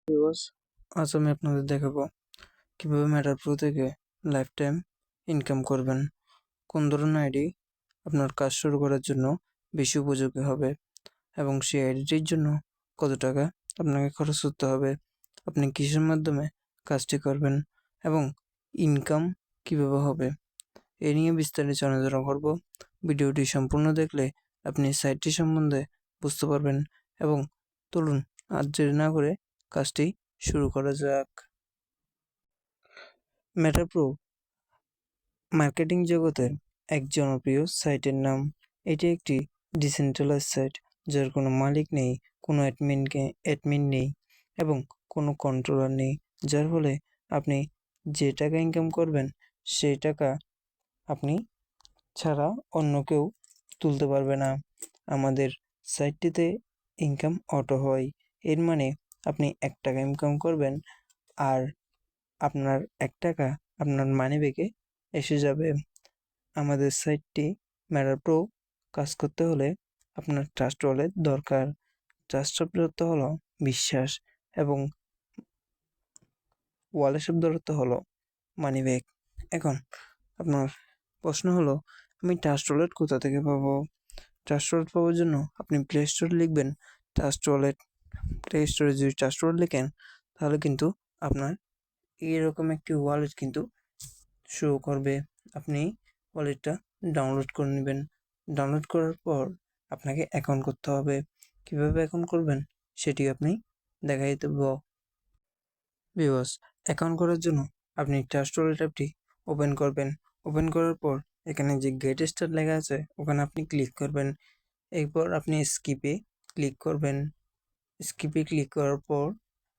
Viewers, আজ আমি আপনাদের দেখাবো কিভাবে মেটা প্রো থেকে লাইফ টাইম ইনকাম করবেন। কোন ধরনের আইডি আপনার কাজ শুরু করার জন্য বেশি উপযোগী হবে এবং সেই আইডিটির জন্য কত টাকা আপনাকে খরচ করতে হবে, আপনি কিসের মাধ্যমে কাজটি করবেন এবং ইনকাম কিভাবে হবে, এ নিয়ে বিস্তারিত আলোচনা করব। ভিডিওটি সম্পূর্ণ দেখলে আপনি সাইটটি সম্বন্ধে বুঝতে পারবেন এবং চলুন আর দেরি না করে কাজটি শুরু করা যাক। মেটা প্রো মার্কেটিং জগতের এক জনপ্রিয় সাইটের নাম। এটি একটি ডিসেন্ট্রালাইজ সাইট, যার কোনো মালিক নেই, কোনো অ্যাডমিন নেই এবং কোনো কন্ট্রোলার নেই, যার ফলে আপনি যে টাকা ইনকাম করবেন সেই টাকা আপনি ছাড়া অন্য কেউ তুলতে পারবে না। আমাদের সাইটটিতে ইনকাম অটো হয়, এর মানে আপনি 1 টাকা ইনকাম করবেন আর আপনার 1 টাকা আপনার মানিব্যাগে এসে যাবে। আমাদের সাইটটি মেটা প্রো কাজ করতে হলে আপনার ট্রাস্ট ওয়ালেট দরকার। ট্রাস্ট শব্দের অর্থ হলো বিশ্বাস এবং ওয়ালেট শব্দের অর্থ হলো মানিব্যাগ। এখন আপনার প্রশ্ন হলো, আমি ট্রাস্ট ওয়ালেট কোথা থেকে পাবো? ট্রাস্ট ওয়ালেট পাওয়ার জন্য আপনি প্লে স্টোরে লিখবেন ট্রাস্ট ওয়ালেট। প্লে স্টোরে যদি ট্রাস্ট ওয়ালেট লেখেন তাহলে কিন্তু আপনার এরকম একটি ওয়ালেট কিন্তু শো করবে। আপনি ওয়ালেটটা ডাউনলোড করে নেবেন। ডাউনলোড করার পর আপনাকে অ্যাকাউন্ট করতে হবে। কিভাবে অ্যাকাউন্ট করবেন সেটি আপনি দেখাই দেব। ভিউয়ার্স, অ্যাকাউন্ট করার জন্য আপনি ট্রাস্ট ওয়ালেট অ্যাপটি ওপেন করবেন। ওপেন করার পর এখানে যে গেট স্টার্ট লেখা আছে ওখানে আপনি ক্লিক করবেন। এরপর আপনি স্কিপে ক্লিক করবেন। স্কিপে ক্লিক করার পর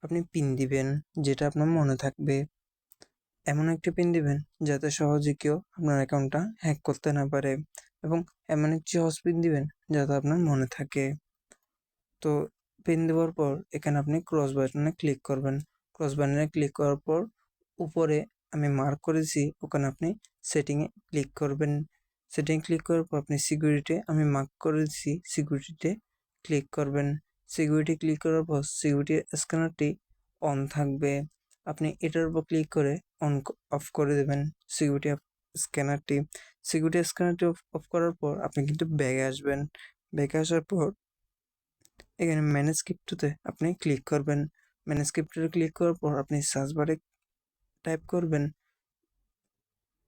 আপনি পিন দিবেন, যেটা আপনার মনে থাকবে। এমন একটি পিন দিবেন যাতে সহজে কেউ আপনার অ্যাকাউন্টটা হ্যাক করতে না পারে এবং এমন একটি সহজ পিন দিবেন যাতে আপনার মনে থাকে। তো পিন দেওয়ার পর এখানে আপনি ক্রস বাটনে ক্লিক করবেন। ক্রস বাটনে ক্লিক করার পর উপরে আমি মার্ক করেছি ওখানে আপনি সেটিংয়ে ক্লিক করবেন। সেটিং ক্লিক করার পর আপনি সিকিউরিটি আমি মার্ক করেছি সিকিউরিটিতে ক্লিক করবেন। সিকিউরিটি ক্লিক করার পর সিকিউরিটি স্ক্যানারটি অন থাকবে। আপনি এটার উপর ক্লিক করে অফ করে দেবেন সিকিউরিটি স্ক্যানারটি। সিকিউরিটি স্ক্যানারটি অফ করার পর আপনি কিন্তু ব্যাগে আসবেন। ব্যাগে আসার পর এখানে ম্যানেজ ক্রিপ্টোতে আপনি ক্লিক করবেন। ম্যানেজ ক্রিপ্টোতে ক্লিক করার পর আপনি সার্চ বারে টাইপ করবেন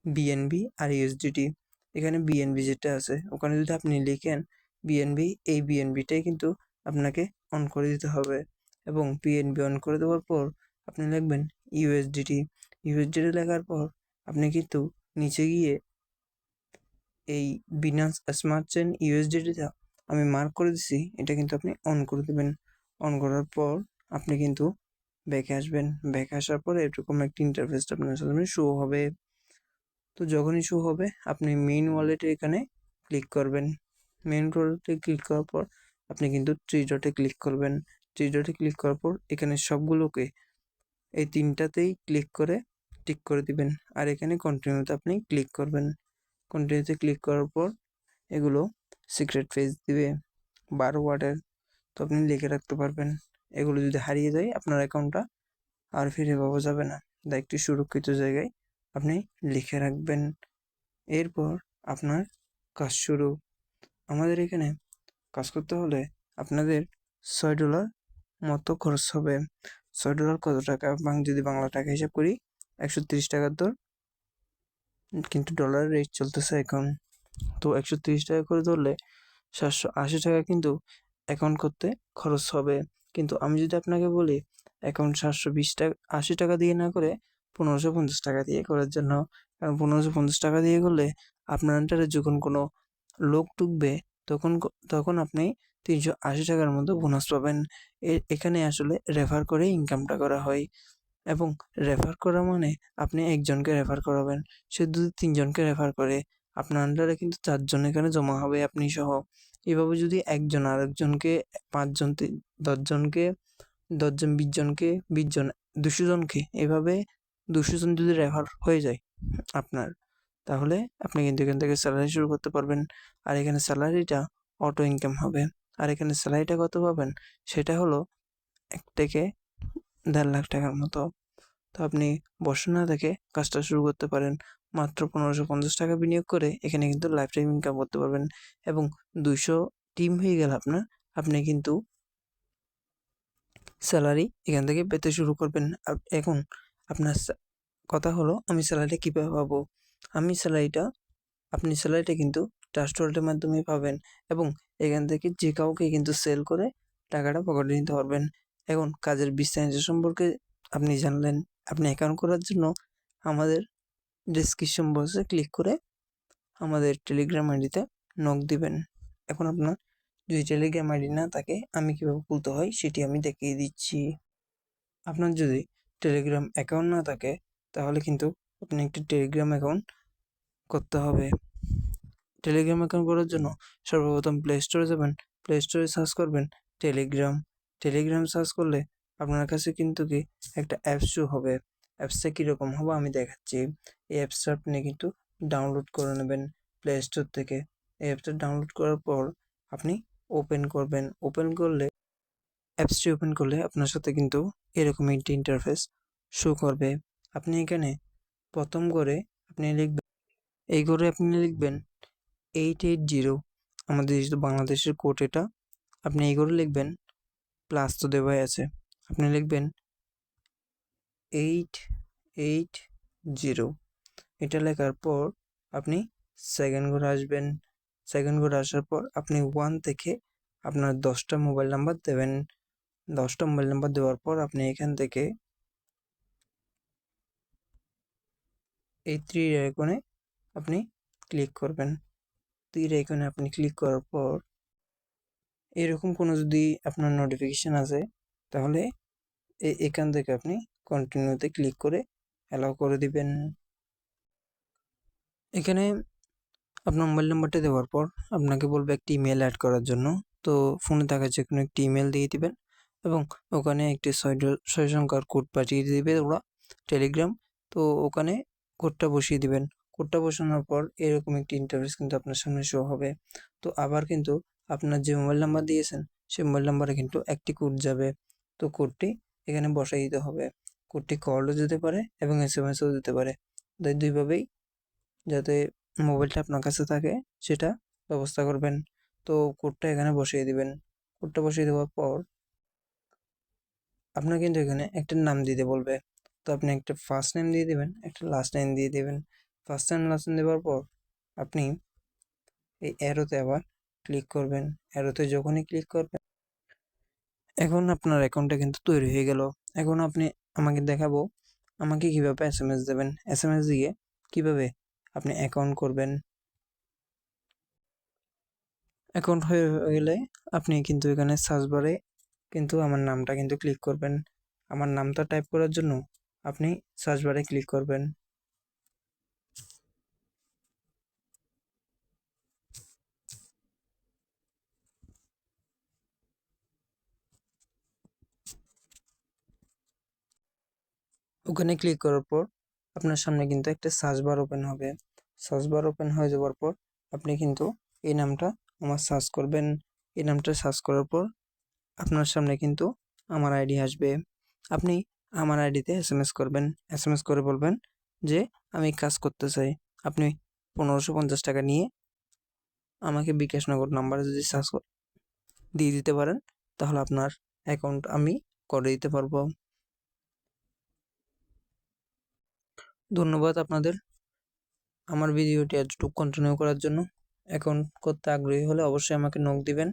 বিএনবি আর ইউএসডিটি। এখানে বিএনবি যেটা আছে ওখানে যদি আপনি লিখেন বিএনবি, এই বিএনবিটাই কিন্তু আপনাকে অন করে দিতে হবে এবং বিএনবি অন করে দেওয়ার পর আপনি লিখবেন ইউএসডিটি। ইউএসডিটি লেখার পর আপনি কিন্তু নিচে গিয়ে এই বিনান্স স্মার্ট চেইন ইউএসডিটিটা আমি মার্ক করে দিছি, এটা কিন্তু আপনি অন করে দেবেন। অন করার পর আপনি কিন্তু ব্যাকে আসবেন। ব্যাকে আসার পর এরকম একটি ইন্টারফেস আপনার সামনে শো হবে। তো যখনই শো হবে আপনি মেইন ওয়ালেটে এখানে ক্লিক করবেন। মেইন ওয়ালেটে ক্লিক করার পর আপনি কিন্তু থ্রি ডটে ক্লিক করবেন। থ্রি ডটে ক্লিক করার পর এখানে সবগুলোকে এই তিনটাতেই ক্লিক করে টিক করে দিবেন আর এখানে কন্টিনিউতে আপনি ক্লিক করবেন। কন্টিনিউতে ক্লিক করার পর এগুলো সিক্রেট ফেজ দিবে 12 ওয়ার্ডের, তো আপনি লিখে রাখতে পারবেন। এগুলো যদি হারিয়ে যায় আপনার অ্যাকাউন্টটা আর ফিরে পাওয়া যাবে না, তাই একটি সুরক্ষিত জায়গায় আপনি লিখে রাখবেন। এরপর আপনার কাজ শুরু। আমাদের এখানে কাজ করতে হলে আপনাদের $6 মতো খরচ হবে। $6 কত টাকা যদি বাংলা টাকা হিসাব করি 130 টাকার দর, কিন্তু ডলারের রেট চলতেছে এখন। তো 130 টাকা করে ধরলে 780 টাকা কিন্তু অ্যাকাউন্ট করতে খরচ হবে। কিন্তু আমি যদি আপনাকে বলি অ্যাকাউন্ট 720 টাকা 80 টাকা দিয়ে না করে 1550 টাকা দিয়ে করার জন্য, কারণ 1550 টাকা দিয়ে করলে আপনার আন্ডারে যখন কোনো লোক ঢুকবে তখন আপনি 380 টাকার মতো বোনাস পাবেন। এখানে আসলে রেফার করে ইনকামটা করা হয় এবং রেফার করা মানে আপনি একজনকে রেফার করাবেন, সে যদি 3 জনকে রেফার করে আপনার আন্ডারে কিন্তু 4 জন এখানে জমা হবে আপনি সহ। এভাবে যদি একজন আরেকজনকে 5 জন 10 জনকে 10 জন 20 জনকে 20 জন 200 জনকে এভাবে 200 জন যদি রেফার হয়ে যায় আপনার, তাহলে আপনি কিন্তু এখান থেকে স্যালারি শুরু করতে পারবেন। আর এখানে স্যালারিটা অটো ইনকাম হবে। আর এখানে স্যালারিটা কত পাবেন সেটা হলো 1 থেকে 1.5 লাখ টাকার মতো। তো আপনি বসে না থেকে কাজটা শুরু করতে পারেন। মাত্র 1550 টাকা বিনিয়োগ করে এখানে কিন্তু লাইফ টাইম ইনকাম করতে পারবেন এবং 200 টিম হয়ে গেলে আপনি কিন্তু স্যালারি এখান থেকে পেতে শুরু করবেন। এখন আপনার কথা হলো আমি স্যালারিটা কীভাবে পাবো? আপনি স্যালারিটা কিন্তু ট্রাস্ট ওয়ালেটের মাধ্যমে পাবেন এবং এখান থেকে যে কাউকে কিন্তু সেল করে টাকাটা পকেটে নিতে পারবেন। এখন কাজের বিস্তারিত সম্পর্কে আপনি জানলেন। আপনি অ্যাকাউন্ট করার জন্য আমাদের ডেসক্রিপশন বক্সে ক্লিক করে আমাদের টেলিগ্রাম আইডিতে নক দিবেন। এখন আপনার যদি টেলিগ্রাম আইডি না থাকে আমি কীভাবে খুলতে হয় সেটি আমি দেখিয়ে দিচ্ছি। আপনার যদি টেলিগ্রাম অ্যাকাউন্ট না থাকে তাহলে কিন্তু আপনি একটি টেলিগ্রাম অ্যাকাউন্ট করতে হবে। টেলিগ্রাম অ্যাকাউন্ট করার জন্য সর্বপ্রথম প্লে স্টোরে যাবেন। প্লে স্টোরে সার্চ করবেন টেলিগ্রাম। টেলিগ্রাম সার্চ করলে আপনার কাছে কিন্তু একটা অ্যাপস শো হবে। অ্যাপসটা কীরকম হবে আমি দেখাচ্ছি। এই অ্যাপসটা আপনি কিন্তু ডাউনলোড করে নেবেন প্লে স্টোর থেকে। এই অ্যাপসটা ডাউনলোড করার পর আপনি ওপেন করবেন। অ্যাপসটি ওপেন করলে আপনার সাথে কিন্তু এরকম একটি ইন্টারফেস শো করবে। আপনি এখানে প্রথম করে আপনি লিখবেন 880, আমাদের যেহেতু বাংলাদেশের কোড এটা। আপনি এই করে লিখবেন, প্লাস তো দেওয়াই আছে। আপনি লিখবেন 880। এটা লেখার পর আপনি সেকেন্ড ঘরে আসবেন। সেকেন্ড ঘরে আসার পর আপনি 1 থেকে আপনার 10টা মোবাইল নাম্বার দেবেন। 10টা মোবাইল নাম্বার দেওয়ার পর আপনি এখান থেকে এই তীর আইকনে আপনি ক্লিক করবেন। তীর আইকনে আপনি ক্লিক করার পর এরকম কোনো যদি আপনার নোটিফিকেশান আসে তাহলে এখান থেকে আপনি কন্টিনিউতে ক্লিক করে অ্যালাউ করে দিবেন। এখানে আপনার মোবাইল নাম্বারটা দেওয়ার পর আপনাকে বলবে একটি ইমেল অ্যাড করার জন্য। তো ফোনে থাকা যে কোনো একটি ইমেল দিয়ে দিবেন এবং ওখানে একটি 6 সংখ্যার কোড পাঠিয়ে দিবে ওরা টেলিগ্রাম। তো ওখানে কোডটা বসিয়ে দিবেন। কোডটা বসানোর পর এরকম একটি ইন্টারফেস কিন্তু আপনার সামনে শো হবে। তো আবার কিন্তু আপনার যে মোবাইল নাম্বার দিয়েছেন সেই মোবাইল নাম্বারে কিন্তু একটি কোড যাবে। তো কোডটি এখানে বসাই দিতে হবে। কোডটি কলও যেতে পারে এবং এসএমএসও যেতে পারে। তাই দুইভাবেই যাতে মোবাইলটা আপনার কাছে থাকে সেটা ব্যবস্থা করবেন। তো কোডটা এখানে বসিয়ে দিবেন। কোডটা বসিয়ে দেওয়ার পর আপনার কিন্তু এখানে একটা নাম দিতে বলবে। তো আপনি একটা ফার্স্ট নেম দিয়ে দেবেন, একটা লাস্ট নেম দিয়ে দেবেন। ফার্স্ট নেম লাস্ট নেম দেওয়ার পর আপনি এই অ্যারোতে আবার ক্লিক করবেন। অ্যারোতে যখনই ক্লিক করবেন এখন আপনার অ্যাকাউন্টটা কিন্তু তৈরি হয়ে গেল। এখন আমাকে দেখাবো আমাকে কীভাবে এসএমএস দেবেন। এসএমএস দিয়ে কীভাবে আপনি অ্যাকাউন্ট করবেন। অ্যাকাউন্ট হয়ে গেলে আপনি কিন্তু এখানে সার্চ বারে কিন্তু আমার নামটা কিন্তু ক্লিক করবেন। আমার নামটা টাইপ করার জন্য আপনি সার্চ বারে ক্লিক করবেন। ওখানে ক্লিক করার পর আপনার সামনে কিন্তু একটা সার্চ বার ওপেন হবে। সার্চ বার ওপেন হয়ে যাওয়ার পর আপনি কিন্তু এই নামটা আমার সার্চ করবেন। এই নামটা সার্চ করার পর আপনার সামনে কিন্তু আমার আইডি আসবে। আপনি আমার আইডিতে এসএমএস করবেন। এসএমএস করে বলবেন যে আমি কাজ করতে চাই। আপনি 1550 টাকা নিয়ে আমাকে বিকাশ নগদ নাম্বারে যদি দিয়ে দিতে পারেন তাহলে আপনার অ্যাকাউন্ট আমি করে দিতে পারবো। ধন্যবাদ আপনাদের আমার ভিডিওটি এতটুকু কন্টিনিউ করার জন্য। অ্যাকাউন্ট করতে আগ্রহী হলে অবশ্যই আমাকে নক দিবেন।